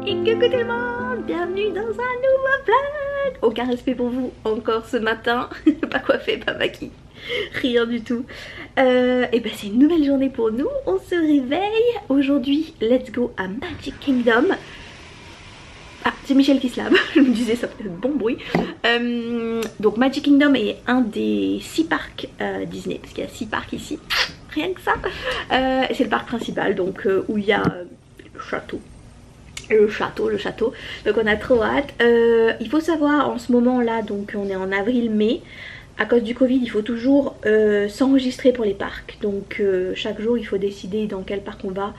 Et coucou tout le monde, bienvenue dans un nouveau vlog. Aucun respect pour vous encore ce matin. Pas coiffé, pas maquillée, rien du tout. Et ben c'est une nouvelle journée pour nous, on se réveille. Aujourd'hui, let's go à Magic Kingdom. Ah, c'est Michel qui se lave, je me disais ça fait de bon bruit. Donc Magic Kingdom est un des 6 parcs Disney, parce qu'il y a 6 parcs ici, rien que ça. C'est le parc principal, donc où il y a le château. Le château, donc on a trop hâte. Il faut savoir en ce moment là, donc on est en avril-mai, à cause du Covid il faut toujours s'enregistrer pour les parcs, donc chaque jour il faut décider dans quel parc on va.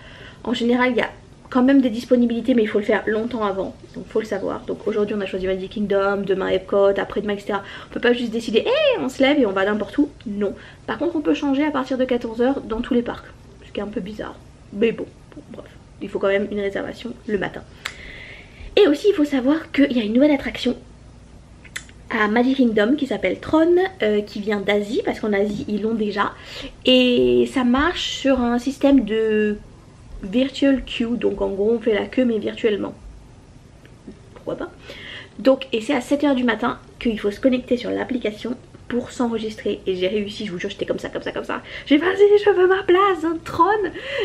En général il y a quand même des disponibilités, mais il faut le faire longtemps avant, donc faut le savoir. Donc aujourd'hui on a choisi Magic Kingdom, demain Epcot, après-demain etc. On peut pas juste décider hey, on se lève et on va n'importe où, non. Par contre on peut changer à partir de 14 h dans tous les parcs, ce qui est un peu bizarre, mais bon bref. Il faut quand même une réservation le matin. Et aussi il faut savoir qu'il y a une nouvelle attraction à Magic Kingdom qui s'appelle Tron, qui vient d'Asie, parce qu'en Asie ils l'ont déjà. Et ça marche sur un système de virtual queue, donc en gros on fait la queue mais virtuellement. Pourquoi pas. Donc, et c'est à 7 h du matin qu'il faut se connecter sur l'application pour s'enregistrer, et j'ai réussi, je vous jure, j'étais comme ça. J'ai passé, je veux ma place dans Tron.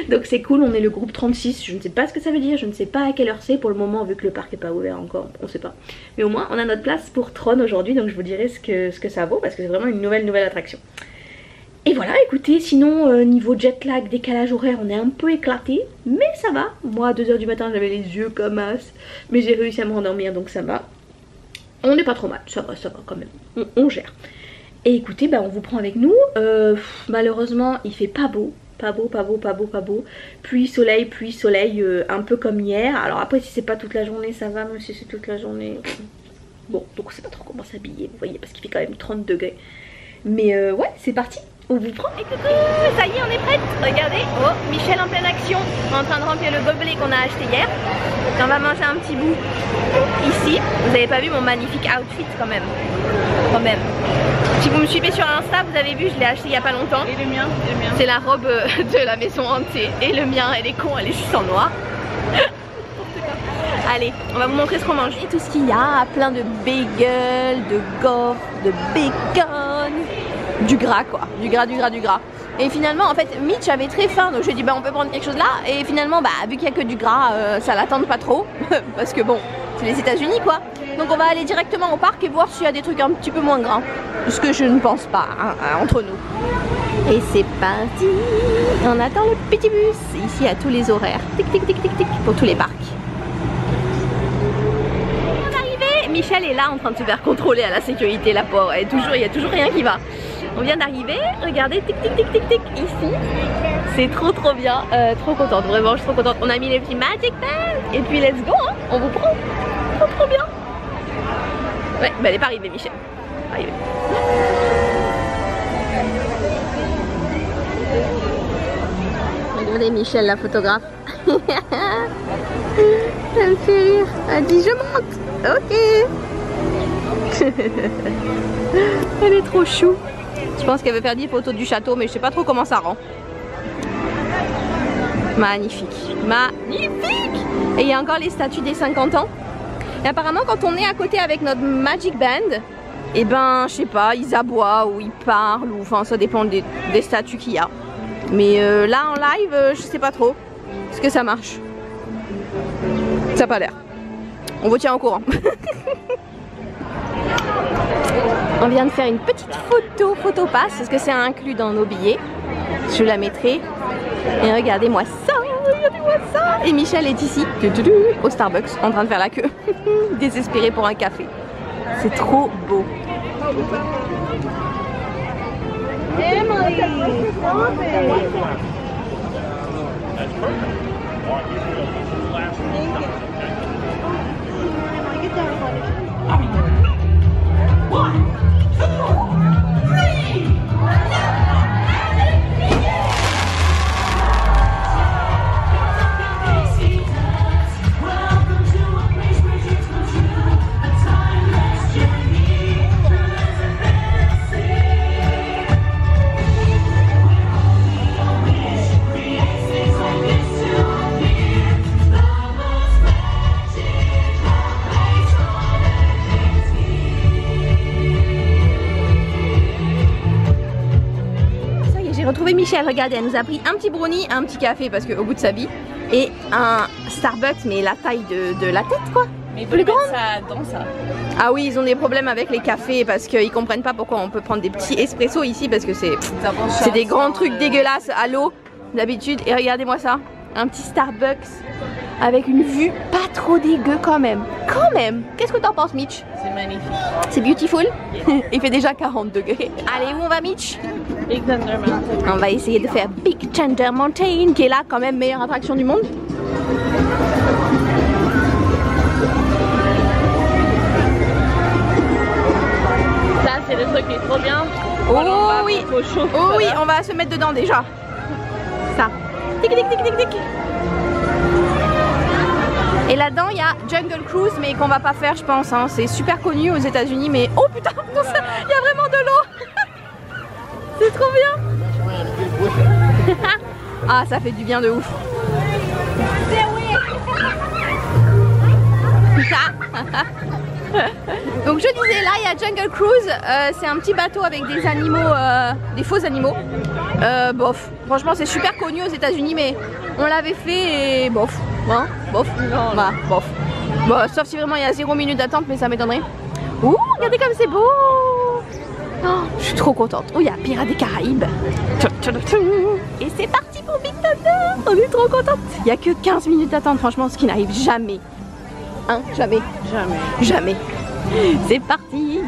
Donc c'est cool, on est le groupe 36, je ne sais pas ce que ça veut dire, je ne sais pas à quelle heure c'est pour le moment, vu que le parc n'est pas ouvert encore, on sait pas. Mais au moins on a notre place pour Tron aujourd'hui, donc je vous dirai ce que ça vaut, parce que c'est vraiment une nouvelle attraction. Et voilà, écoutez, sinon niveau jet lag, décalage horaire, on est un peu éclaté, mais ça va. Moi à 2 h du matin j'avais les yeux comme as, mais j'ai réussi à me rendormir, donc ça va. On n'est pas trop mal, ça va quand même, on gère. Et écoutez, bah on vous prend avec nous. Malheureusement il fait pas beau. Pluie, soleil, un peu comme hier. Alors après si c'est pas toute la journée ça va, mais si c'est toute la journée... Bon, donc on sait pas trop comment s'habiller, vous voyez, parce qu'il fait quand même 30 degrés. Mais ouais, c'est parti, on vous prend. Et coucou, ça y est, on est prête. Regardez, oh, Michel en pleine action, en train de remplir le gobelet qu'on a acheté hier. Donc on va manger un petit bout ici. Vous avez pas vu mon magnifique outfit quand même. Si vous me suivez sur Insta, vous avez vu, je l'ai acheté il y a pas longtemps. Et le mien. C'est la robe de la maison hantée. Et le mien, elle est con, elle est juste en noir. Allez, on va vous montrer ce qu'on mange. Et tout ce qu'il y a, plein de bagels, de gaufres, de bacon, du gras quoi, du gras. Et finalement en fait Mitch avait très faim, donc je lui ai dit bah on peut prendre quelque chose là. Et finalement bah vu qu'il n'y a que du gras, ça l'attend pas trop. Parce que bon, c'est les États-Unis quoi. Donc on va aller directement au parc et voir s'il y a des trucs un petit peu moins gras. Ce que je ne pense pas, hein, entre nous. Et c'est parti. On attend le petit bus. Ici à tous les horaires. Tic tic pour tous les parcs. Michel est là en train de se faire contrôler à la sécurité, la pauvre, il y a toujours rien qui va. On vient d'arriver, regardez, tic ici. C'est trop bien, trop contente, vraiment je suis trop contente. On a mis les petits Magic Bands et puis let's go, hein, on vous prend. Trop bien. Ouais, bah elle est pas arrivée Michel. Regardez Michel la photographe. Elle me fait rire, elle dit je monte. Ok. Elle est trop chou. Je pense qu'elle veut faire des photos du château, mais je sais pas trop comment ça rend. Magnifique. Et il y a encore les statues des 50 ans. Et apparemment quand on est à côté avec notre Magic Band, et ben je sais pas, ils aboient ou ils parlent, ou enfin ça dépend des statues qu'il y a. Mais là en live, je sais pas trop. Est-ce que ça marche? Ça a pas l'air. On vous tient au courant. On vient de faire une petite photo pass, parce que c'est inclus dans nos billets. Je la mettrai. Et regardez-moi ça. Et Michel est ici, au Starbucks, en train de faire la queue. Désespéré pour un café. C'est trop beau. Creates things like this. Michel, regardez, elle nous a pris un petit brownie, un petit café parce qu'au bout de sa vie, et un Starbucks, mais la taille de la tête quoi. Mais plus grande. Ça dans ça. Ah oui, ils ont des problèmes avec les cafés parce qu'ils comprennent pas pourquoi on peut prendre des petits espressos ici parce que c'est des grands trucs dégueulasses à l'eau d'habitude. Et regardez-moi ça, un petit Starbucks avec une vue pas trop dégueu quand même. Quand même. Qu'est-ce que t'en penses, Mitch? C'est magnifique. C'est beautiful. Il fait déjà 40 degrés. Allez, où on va, Mitch? Big Thunder Mountain. On va essayer de faire Big Thunder Mountain, qui est là quand même meilleure attraction du monde. Ça, c'est le truc qui est trop bien. Oh oui. Chaud, oh oui, on va se mettre dedans déjà. Ça. Tic tic tic tic tic. Et là-dedans, il y a Jungle Cruise, mais qu'on va pas faire, je pense. Hein. C'est super connu aux États-Unis, mais oh putain, il y a vraiment de l'eau. C'est trop bien. Ah, ça fait du bien de ouf. Donc je disais, là il y a Jungle Cruise, c'est un petit bateau avec des animaux, des faux animaux. Bof, franchement c'est super connu aux États-Unis, mais on l'avait fait et bof, hein, bof, bah, bof. Bon, sauf si vraiment il y a 0 minute d'attente, mais ça m'étonnerait. Ouh, regardez comme c'est beau. Oh, je suis trop contente. Oh, il y a Pirates des Caraïbes. Et c'est parti pour Big Thunder. On est trop contente. Il n'y a que 15 minutes d'attente, franchement, ce qui n'arrive jamais. Hein, jamais. Jamais. Jamais. C'est parti.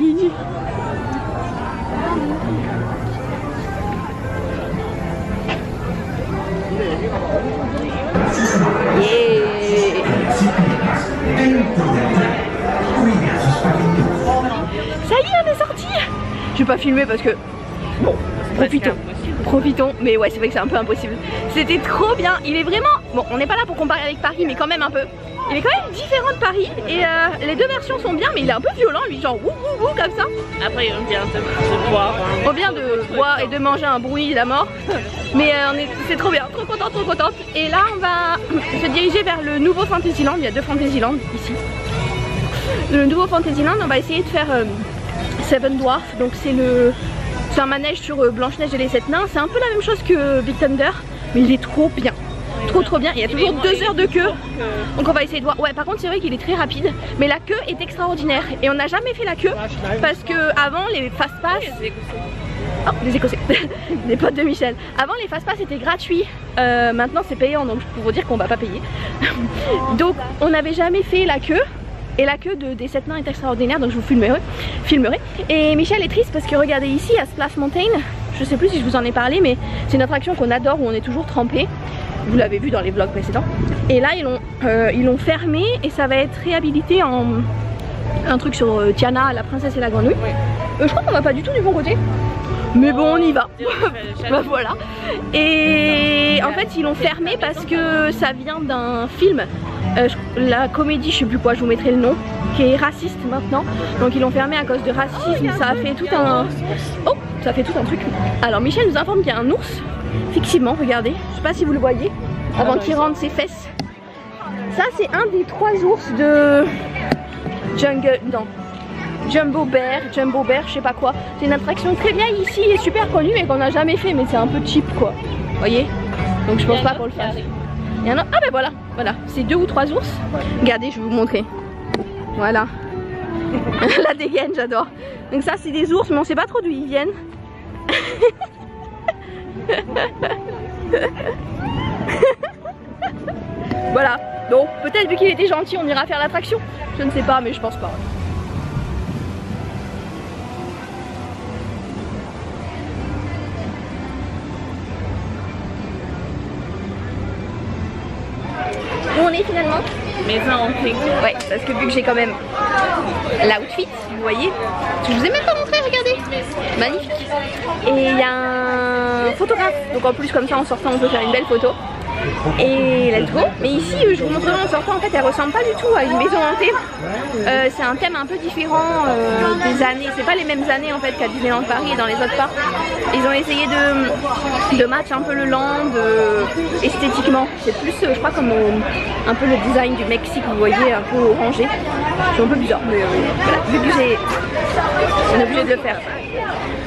Yeah. Ça y est, on est sorti. Je vais pas filmer parce que bon, profitons, mais ouais c'est vrai que c'est un peu impossible. C'était trop bien, il est vraiment, bon on n'est pas là pour comparer avec Paris mais quand même un peu. Il est quand même différent de Paris et les deux versions sont bien, mais il est un peu violent lui, genre wouh wouh wouh comme ça. Après on vient de boire. On vient de boire et de manger un bruit de la mort. Mais c'est trop bien, trop contente. Et là on va se diriger vers le nouveau Fantasyland, il y a deux Fantasyland ici. Le nouveau Fantasyland, on va essayer de faire Seven Dwarfs, donc c'est un manège sur Blanche-Neige et les 7 nains. C'est un peu la même chose que Big Thunder, mais il est trop bien. Trop bien, il y a toujours 2 heures de queue. Donc on va essayer de voir. Ouais, par contre c'est vrai qu'il est très rapide, mais la queue est extraordinaire. Et on n'a jamais fait la queue parce que avant les fast-pass... Oh, les Écossais, des potes de Michel. Avant les fast-pass étaient gratuits, maintenant c'est payant, donc je peux vous dire qu'on va pas payer. Donc on n'avait jamais fait la queue. Et la queue des 7 nains est extraordinaire, donc je vous filmerai. Et Michel est triste parce que regardez ici à Splash Mountain, je sais plus si je vous en ai parlé, mais c'est une attraction qu'on adore où on est toujours trempé. Vous l'avez vu dans les vlogs précédents. Et là ils l'ont fermé et ça va être réhabilité en un truc sur Tiana, la princesse et la grenouille. Je crois qu'on va pas du tout du bon côté. Mais bon on y va. Bah voilà. Et en fait ils l'ont fermé parce que ça vient d'un film, la comédie je sais plus quoi, je vous mettrai le nom, qui est raciste maintenant. Donc ils l'ont fermé à cause de racisme. Ça a fait tout un... Oh, ça fait tout un truc. Alors Michel nous informe qu'il y a un ours. Effectivement, regardez, je sais pas si vous le voyez, avant qu'il rentre ses fesses. Ça c'est un des 3 ours de Jumbo Bear, je sais pas quoi. C'est une attraction très vieille ici et super connue mais qu'on n'a jamais fait, mais c'est un peu cheap quoi. Vous voyez? Donc je pense pas pour le faire. Il y en a... Ah ben voilà, c'est 2 ou 3 ours. Regardez, je vais vous montrer. Voilà. La dégaine, j'adore. Donc ça c'est des ours, mais on sait pas trop d'où ils viennent. Voilà, donc peut-être vu qu'il était gentil on ira faire l'attraction. Je ne sais pas, mais je pense pas. Où on est finalement? Maison en pink. Ouais, parce que vu que j'ai quand même l'outfit, vous voyez, je vous ai même pas montré, regardez, magnifique. Et il y a un photographe, donc en plus comme ça en sortant on peut faire une belle photo. Et let's go. Mais ici je vous montrerai en sortant, en fait elle ressemble pas du tout à une maison hantée. C'est un thème un peu différent des années, c'est pas les mêmes années en fait qu'à Disneyland Paris et dans les autres parcs. Ils ont essayé de match un peu le land esthétiquement. C'est plus je crois comme un peu le design du Mexique, vous voyez, un peu orangé. C'est un peu bizarre mais voilà, vu que on est obligé de le faire.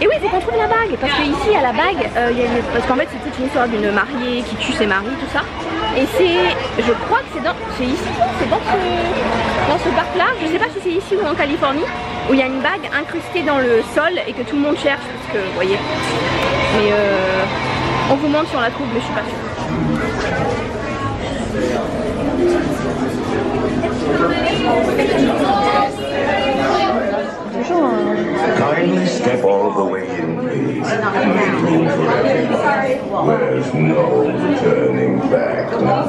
Et oui, c'est qu'on trouve la bague, parce qu'ici à la bague, parce qu'en fait c'est toute une histoire d'une mariée qui tue ses maris, tout ça. Et c'est, je crois que c'est ici, c'est dans ce parc-là, je sais pas si c'est ici ou en Californie, où il y a une bague incrustée dans le sol et que tout le monde cherche, parce que, vous voyez. Mais on vous montre si on la trouve, mais je suis pas sûre. Kindly step all the way in, please. Make room for everyone. There's no turning back now.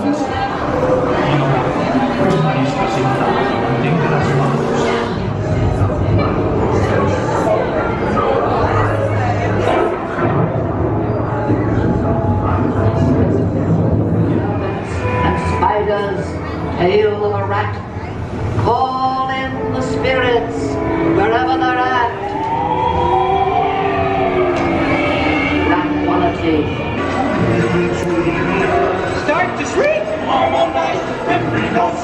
Spiders, tail of a rat, call in the spirits wherever they're at. Tranquility. Start to sleep. All night, every note's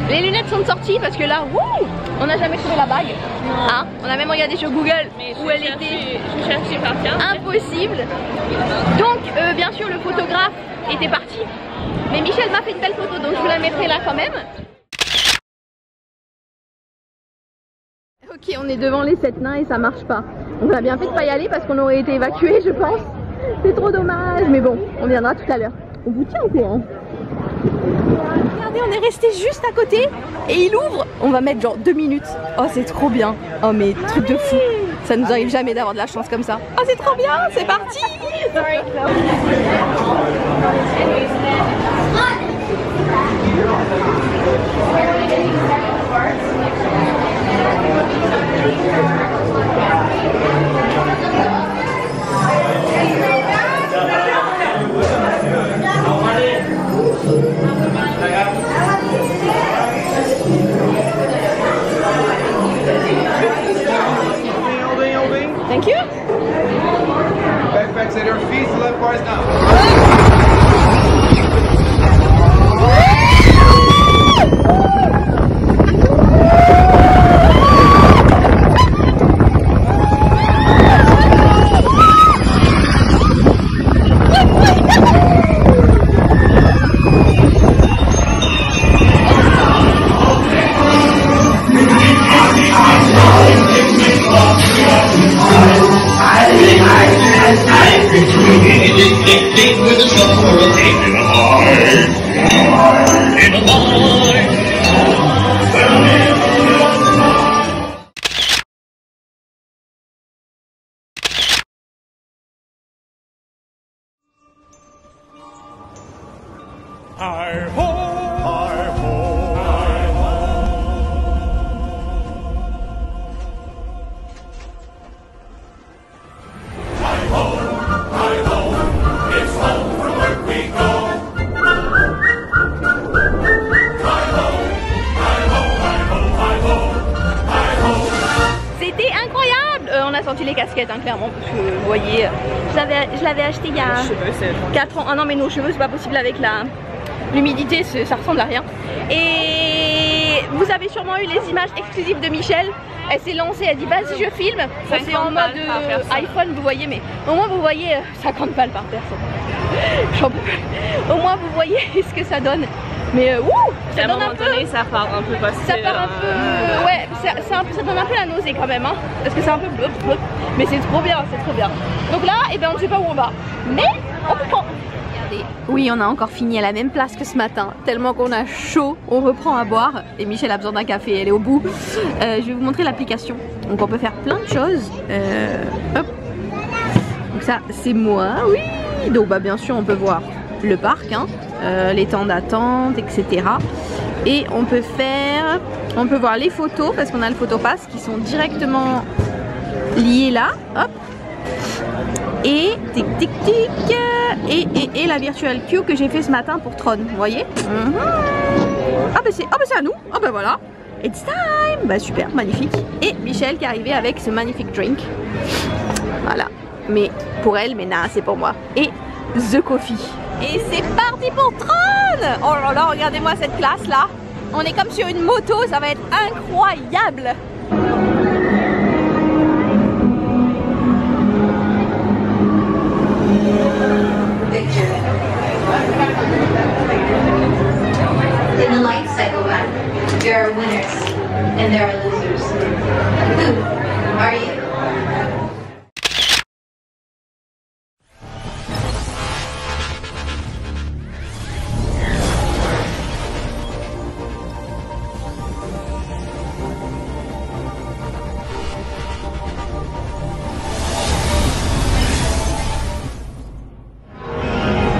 Les lunettes sont sorties parce que là, wouh, on n'a jamais trouvé la bague. Hein, on a même regardé sur Google où elle était. Je cherchais par carte. Impossible. Donc, bien sûr, le photographe était parti. Mais Michel m'a fait une belle photo, donc je vous la mettrai là quand même. Ok, on est devant les 7 nains et ça marche pas. On a bien fait de pas y aller parce qu'on aurait été évacués, je pense. C'est trop dommage, mais bon, on viendra tout à l'heure. On vous tient au courant. Regardez, on est resté juste à côté et il ouvre. On va mettre genre 2 minutes. Oh, c'est trop bien. Oh, mais truc de fou. Ça nous arrive jamais d'avoir de la chance comme ça. Oh, c'est trop bien, c'est parti. Thank you. Backpacks at your feet, left bars now. Les casquettes hein, clairement parce que vous voyez je l'avais acheté il y a 4 ans. Ah non mais nos cheveux c'est pas possible avec l'humidité, ça ressemble à rien. Et vous avez sûrement eu les images exclusives de Michel. Elle s'est lancée, elle dit vas-y je filme. C'est en mode iPhone vous voyez, mais au moins vous voyez 50 balles par personne. Au moins vous voyez ce que ça donne. Mais ça donne un peu. Ça part un peu passer. Ça part un peu. Ouais, ça donne un peu la nausée quand même, hein. Parce que c'est un peu bleu, mais c'est trop bien, c'est trop bien. Donc là, eh ben, on ne sait pas où on va. Mais on peut prendre. Regardez. Oui, on a encore fini à la même place que ce matin. Tellement qu'on a chaud, on reprend à boire. Et Michel a besoin d'un café, elle est au bout. Je vais vous montrer l'application. Donc on peut faire plein de choses. Hop. Donc ça, c'est moi, oui. Donc bah bien sûr, on peut voir le parc, hein. Les temps d'attente, etc. Et on peut voir les photos parce qu'on a le photopass qui sont directement liés là, hop. Et tic tic tic et la virtual queue que j'ai fait ce matin pour Tron, vous voyez. Ah bah c'est à nous, ah bah voilà. it's time. Bah super, magnifique. Et Michel qui est arrivé avec ce magnifique drink. Voilà, mais pour elle, mais non, c'est pour moi. Et The Coffee. Et c'est parti pour Tron. Oh là là, regardez-moi cette classe là. On est comme sur une moto, ça va être incroyable. In the life cycle map, there are winners and there are losers. Who are you?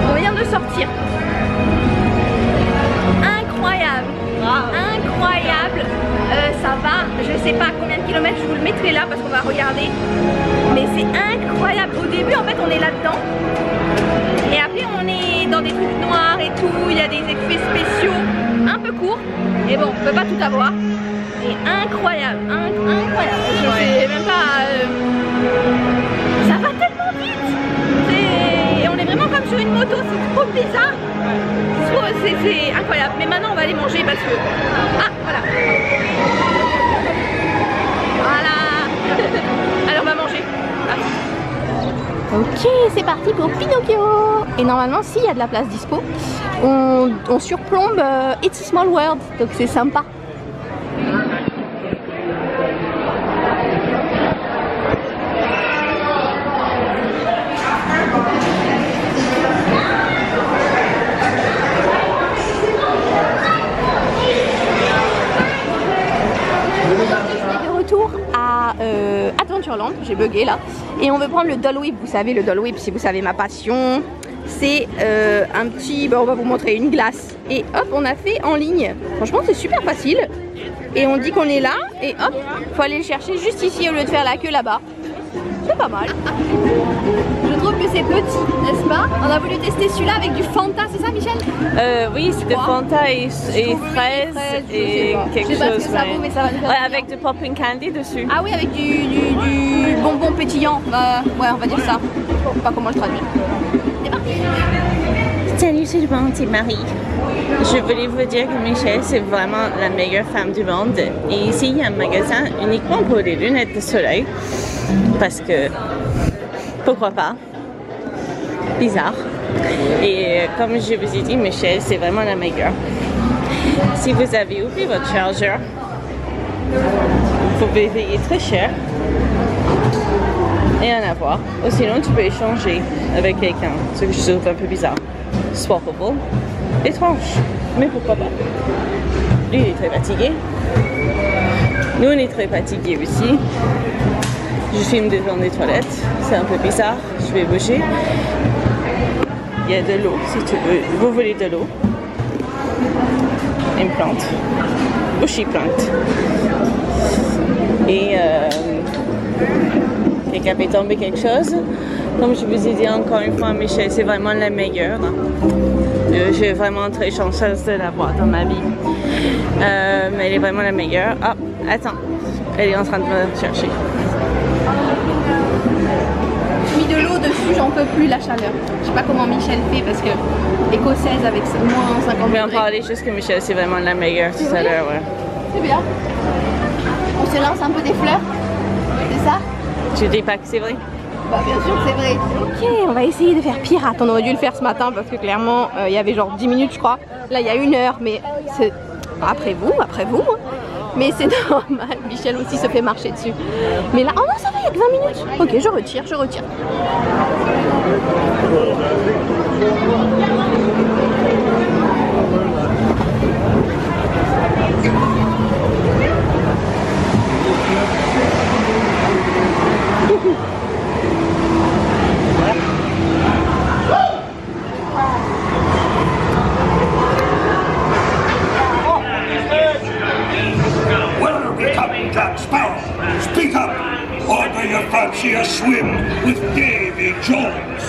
On vient de sortir. Incroyable. Incroyable. Ça va, je sais pas combien de kilomètres, je vous le mettrai là parce qu'on va regarder. Mais c'est incroyable. Au début, en fait, on est là-dedans. Et après, on est dans des trucs noirs et tout. Il y a des effets spéciaux un peu courts. Et bon, on peut pas tout avoir. Et incroyable, incroyable. Je sais même pas. Ça va tellement vite. Et on est vraiment comme sur une moto, c'est trop bizarre. C'est incroyable. Mais maintenant, on va aller manger parce que. Ah, voilà. Voilà. Alors, on va manger. Ah. Ok, c'est parti pour Pinocchio. Et normalement, s'il y a de la place dispo, on surplombe It's a Small World. Donc, c'est sympa. Adventureland, j'ai bugué là, et on veut prendre le Dole Whip. Vous savez, le Dole Whip, si vous savez ma passion, c'est un petit, on va vous montrer une glace, et hop, on a fait en ligne. Franchement, c'est super facile, et on dit qu'on est là, et hop, faut aller le chercher juste ici au lieu de faire la queue là-bas. C'est pas mal. Je trouve que c'est petit, n'est-ce pas? On a voulu tester celui-là avec du Fanta, c'est ça, Michel? Oui, c'était Fanta et fraises et quelque chose. Je sais pas ce que ça vaut, mais ça va nous faire ouais, avec du popping candy dessus. Ah oui, avec du bonbon pétillant. Ouais, on va dire ça. Je sais pas comment le traduire. C'est parti. Salut tout le monde, c'est Marie. Je voulais vous dire que Michel, c'est vraiment la meilleure femme du monde. Et ici, il y a un magasin uniquement pour les lunettes de soleil. Parce que, pourquoi pas? Bizarre. Et comme je vous ai dit, Michel, c'est vraiment la meilleure. Si vous avez oublié votre chargeur, vous pouvez payer très cher et en avoir. Ou sinon, tu peux échanger avec quelqu'un, ce que je trouve un peu bizarre. Swappable, étrange, mais pourquoi pas. Lui, il est très fatigué. Nous, on est très fatigués aussi. Je filme devant des toilettes, c'est un peu bizarre, je vais bouger. Il y a de l'eau, si tu veux. Vous voulez de l'eau? Une plante. Bushy plant. Et quelqu'un fait tomber quelque chose. Comme je vous ai dit encore une fois, Michel, c'est vraiment la meilleure. Je suis vraiment très chanceuse de l'avoir dans ma vie. Mais elle est vraiment la meilleure. Ah, attends, elle est en train de me chercher. J'ai mis de l'eau dessus, j'en peux plus la chaleur. Je sais pas comment Michel fait parce que écossaise avec moins 50 On degrés. va en parler juste que Michel, c'est vraiment la meilleure tout à l'heure. Ouais. C'est bien. On se lance un peu des fleurs, c'est ça? Tu dis pas que c'est vrai? Bah bien sûr que c'est vrai. Ok, on va essayer de faire pirate. On aurait dû le faire ce matin parce que clairement il y avait genre 10 minutes je crois. Là il y a 1 heure, mais c'est après vous. Mais c'est normal, Michel aussi se fait marcher dessus. Mais là, oh non ça va, il y a que 20 minutes. Ok, je retire. Jack Sparrow, speak up, or do you fancy a swim with Davy Jones?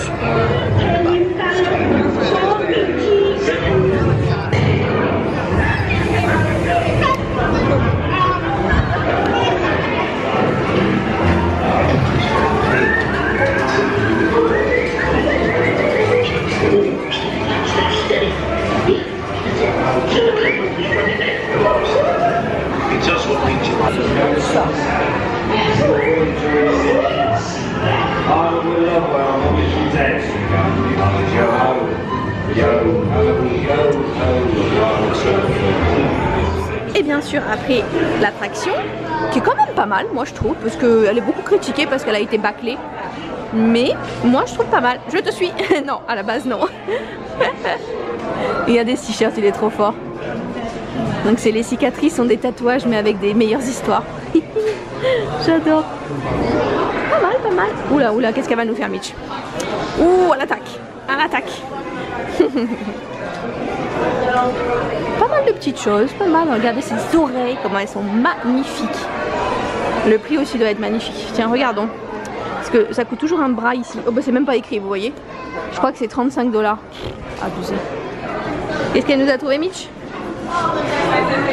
Et bien sûr après l'attraction, qui est quand même pas mal moi je trouve, parce qu'elle est beaucoup critiquée parce qu'elle a été bâclée. Mais moi je trouve pas mal, je te suis. Non, à la base non. Regardez ce t-shirt, il est trop fort. Donc c'est les cicatrices sont des tatouages mais avec des meilleures histoires. J'adore. Pas mal, pas mal. Oula, oula, qu'est-ce qu'elle va nous faire Mitch? Ouh, à l'attaque. À l'attaque. Pas mal de petites choses, pas mal. Regardez ces oreilles, comment elles sont magnifiques. Le prix aussi doit être magnifique. Tiens, regardons. Parce que ça coûte toujours un bras ici. Oh bah c'est même pas écrit, vous voyez. Je crois que c'est 35 $. Abusé. Qu'est-ce qu'elle nous a trouvé Mitch?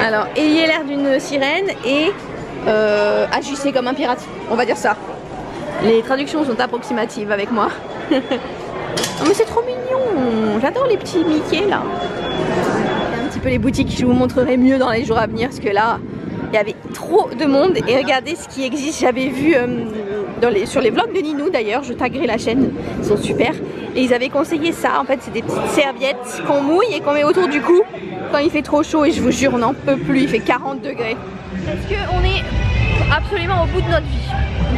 Alors, ayez l'air d'une sirène et agissez comme un pirate. On va dire ça. Les traductions sont approximatives avec moi. Oh, mais c'est trop mignon. J'adore les petits Mickey là. Un petit peu les boutiques, je vous montrerai mieux dans les jours à venir parce que là, il y avait trop de monde. Et regardez ce qui existe. J'avais vu sur les vlogs de Ninou d'ailleurs, je taguerai la chaîne, ils sont super. Et ils avaient conseillé ça, en fait c'est des petites serviettes qu'on mouille et qu'on met autour du cou quand il fait trop chaud. Et je vous jure, on n'en peut plus, il fait 40 degrés. Est-ce qu'on est absolument au bout de notre vie?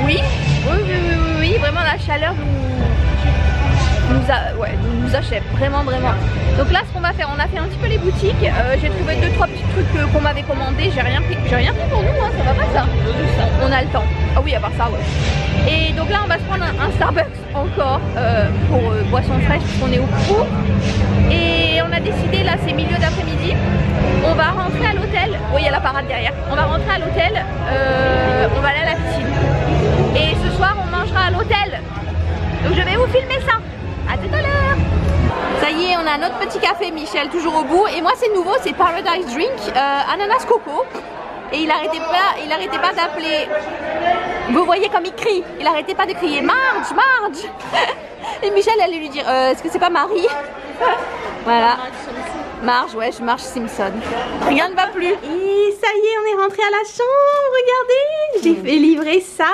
Oui, oui, vraiment la chaleur nous achève, vraiment. Donc là ce qu'on va faire, on a fait un petit peu les boutiques, j'ai trouvé 2-3 petits trucs qu'on m'avait commandé, j'ai rien pris pour nous, hein, ça va pas ça. On a le temps, ah oui à part ça ouais. Et donc là on va se prendre un Starbucks encore pour boisson fraîche puisqu'on est au cours. Et on a décidé, là c'est milieu d'après-midi, on va rentrer à l'hôtel, oui il y a la parade derrière, on va rentrer à l'hôtel, on va aller à la piscine. Et ce soir on mangera à l'hôtel, donc je vais vous filmer ça. À tout à l'heure. Ça y est, on a notre petit café Michel toujours au bout. Et moi c'est nouveau, c'est Paradise Drink ananas coco. Et il arrêtait pas d'appeler. Vous voyez comme il crie. Il arrêtait pas de crier Marge, Marge. Et Michel allait lui dire est-ce que c'est pas Marie? Voilà. Marge, ouais, je Marge Simpson. Rien ne va plus. Et ça y est, on est rentré à la chambre. Regardez, j'ai fait livrer ça.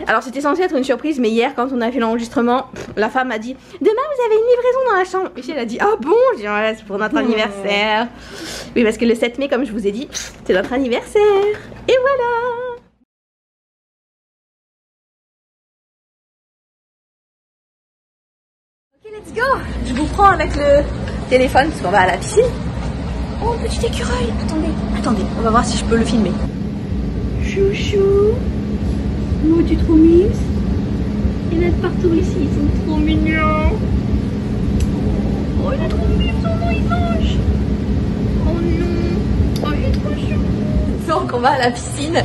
Alors c'était censé être une surprise, mais hier quand on a fait l'enregistrement, la femme a dit demain vous avez une livraison dans la chambre. Michel a dit ah bon? Je dis ouais, c'est pour notre anniversaire. Oui parce que le 7 mai comme je vous ai dit, c'est notre anniversaire. Et voilà. Ok let's go. Je vous prends avec le téléphone parce qu'on va à la piscine. Oh petit écureuil. Attendez, on va voir si je peux le filmer. Chouchou. Oh, tu es trop miss. Il y en a de partout ici, ils sont trop mignons. Oh, il est trop mignon, il mange. Oh non. Oh, il est trop chou. Donc, on va à la piscine.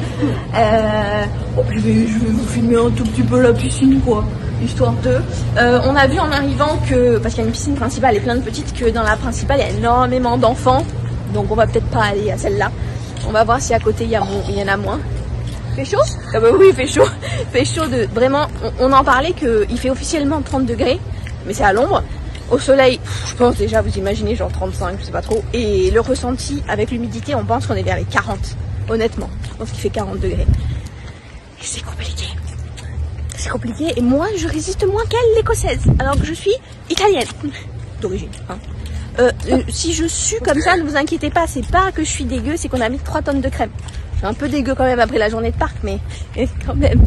Je vais vous filmer un tout petit peu la piscine, quoi. Histoire de. On a vu en arrivant que, parce qu'il y a une piscine principale et plein de petites, que dans la principale, il y a énormément d'enfants. Donc, on va peut-être pas aller à celle-là. On va voir si à côté, il y en a moins. Il fait chaud? Ah bah oui, il fait chaud. Il fait chaud de vraiment. On en parlait qu'il fait officiellement 30 degrés, mais c'est à l'ombre. Au soleil, je pense déjà, vous imaginez, genre 35, je sais pas trop. Et le ressenti avec l'humidité, on pense qu'on est vers les 40. Honnêtement, je pense qu'il fait 40 degrés. Et c'est compliqué. C'est compliqué. Et moi, je résiste moins qu'elle, l'écossaise, alors que je suis italienne d'origine. Hein. Si je sue comme ça, ne vous inquiétez pas, c'est pas que je suis dégueu, c'est qu'on a mis 3 tonnes de crème. Je suis un peu dégueu quand même après la journée de parc, mais quand même.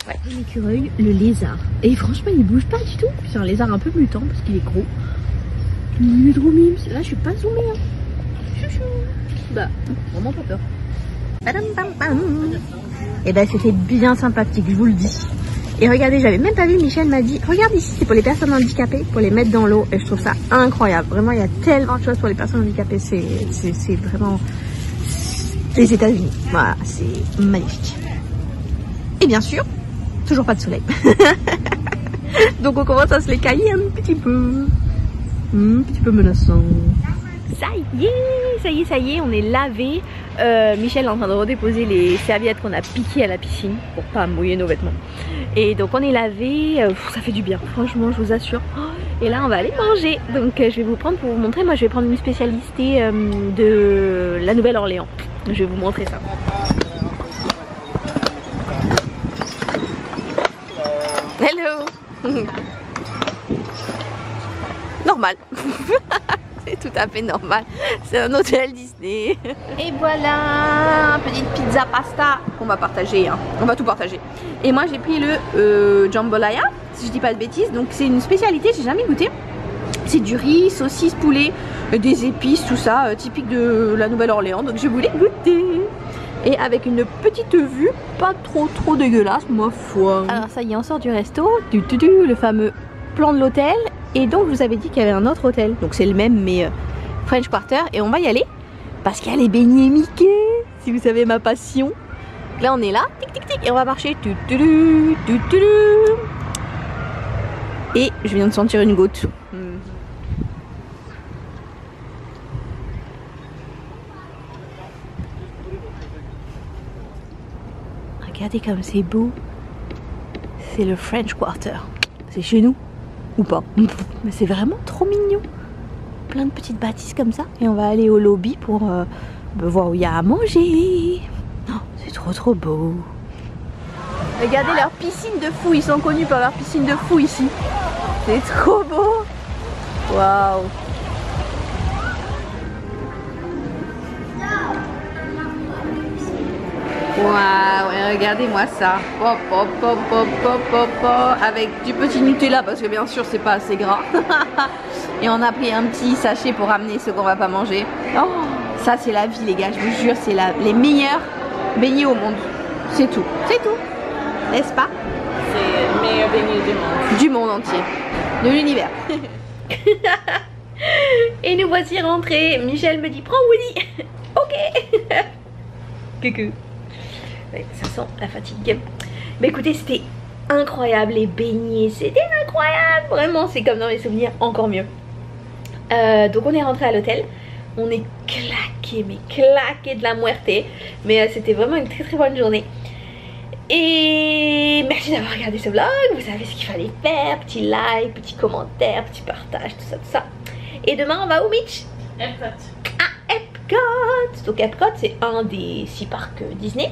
Ouais. L'écureuil, le lézard. Et franchement, il bouge pas du tout. C'est un lézard un peu mutant parce qu'il est gros. Il est trop mime. Là, je suis pas zoomée. Hein. Chouchou. Bah, vraiment pas peur. Et ben, c'était bien sympathique, je vous le dis. Et regardez, j'avais même pas vu, Michel m'a dit regarde ici, c'est pour les personnes handicapées, pour les mettre dans l'eau. Et je trouve ça incroyable. Vraiment, il y a tellement de choses pour les personnes handicapées. C'est vraiment les États-Unis. Voilà, c'est magnifique. Et bien sûr, toujours pas de soleil. Donc on commence à se les cailler un petit peu. Un petit peu menaçant. Ça y est, on est lavé. Michel est en train de redéposer les serviettes qu'on a piquées à la piscine pour pas mouiller nos vêtements. Et donc on est lavé, ça fait du bien, franchement je vous assure. Oh, Et là on va aller manger. Donc je vais vous prendre pour vous montrer. Moi je vais prendre une spécialité de la Nouvelle-Orléans. Je vais vous montrer ça. Hello. Normal. C'est tout à fait normal. C'est un hôtel Disney. Et voilà, petite pizza pasta qu'on va partager. Hein. On va tout partager. Et moi j'ai pris le jambalaya, si je dis pas de bêtises. Donc c'est une spécialité, j'ai jamais goûté. C'est du riz, saucisse, poulet, des épices, tout ça, typique de la Nouvelle-Orléans. Donc je voulais goûter. Et avec une petite vue, pas trop dégueulasse, ma foi. Alors ça y est, on sort du resto. Le fameux plan de l'hôtel. Et donc je vous avais dit qu'il y avait un autre hôtel. Donc c'est le même mais French Quarter. Et on va y aller parce qu'il y a les beignets Mickey. Si vous savez ma passion. Là on est là, tic tic tic. Et on va marcher. Et je viens de sentir une goutte. Regardez comme c'est beau. C'est le French Quarter. C'est chez nous. Ou pas. Mais c'est vraiment trop mignon. Plein de petites bâtisses comme ça. Et on va aller au lobby pour voir où il y a à manger. Oh, c'est trop beau. Regardez leur piscine de fou. Ils sont connus par leur piscine de fou ici. C'est trop beau. Waouh. Waouh, regardez-moi ça. Hop, hop, hop, hop, hop, hop, hop. Avec du petit Nutella parce que bien sûr c'est pas assez gras. Et on a pris un petit sachet pour ramener ce qu'on va pas manger. Oh, ça c'est la vie les gars, je vous jure, c'est les meilleurs beignets au monde. C'est tout, n'est-ce pas? C'est le meilleur beignet du monde. Du monde entier, de l'univers. Et nous voici rentrés. Michel me dit prends Woody. Ok. Coucou. Ouais, ça sent la fatigue. Mais écoutez, c'était incroyable, les beignets, c'était incroyable. Vraiment, c'est comme dans mes souvenirs, encore mieux. Donc on est rentré à l'hôtel. On est claqué, mais claqué de la muerte. Mais c'était vraiment une très bonne journée. Et merci d'avoir regardé ce vlog. Vous savez ce qu'il fallait faire. Petit like, petit commentaire, petit partage, tout ça. Et demain on va où, Mitch? Epcot. À Epcot. Donc Epcot c'est un des 6 parcs Disney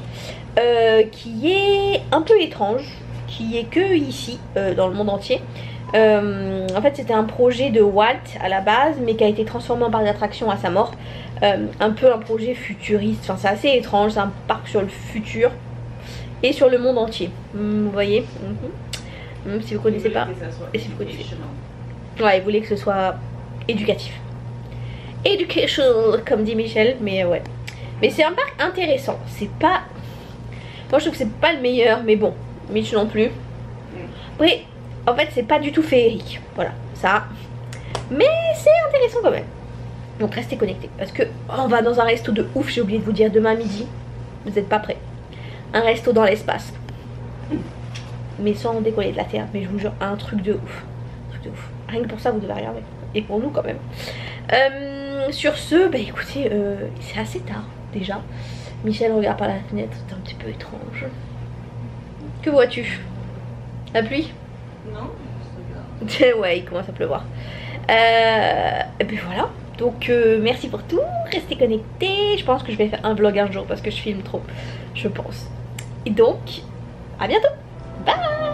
qui est un peu étrange, qui est que ici dans le monde entier. En fait c'était un projet de Walt à la base mais qui a été transformé en parc d'attractions à sa mort. Un peu un projet futuriste, enfin c'est assez étrange, c'est un parc sur le futur et sur le monde entier. Vous voyez, si vous connaissez pas, et si vous connaissez, ouais, il voulait que ce soit éducatif. Education comme dit Michel, mais ouais. Mais c'est un parc intéressant, c'est pas... Moi je trouve que c'est pas le meilleur, mais bon, Mitch non plus. Après, en fait c'est pas du tout féerique, voilà, ça. Mais c'est intéressant quand même. Donc restez connectés, parce que on va dans un resto de ouf, j'ai oublié de vous dire, demain midi. Vous n'êtes pas prêts. Un resto dans l'espace. Mais sans décoller de la terre, mais je vous jure, un truc de ouf. Un truc de ouf. Rien que pour ça vous devez regarder. Et pour nous quand même. Sur ce, bah écoutez, c'est assez tard déjà. Michel regarde par la fenêtre, c'est un petit peu étrange. Que vois-tu? La pluie? Non. Ouais, il commence à pleuvoir. Et puis voilà. Donc merci pour tout, restez connectés. Je pense que je vais faire un vlog un jour parce que je filme trop, je pense. Et donc, à bientôt. Bye.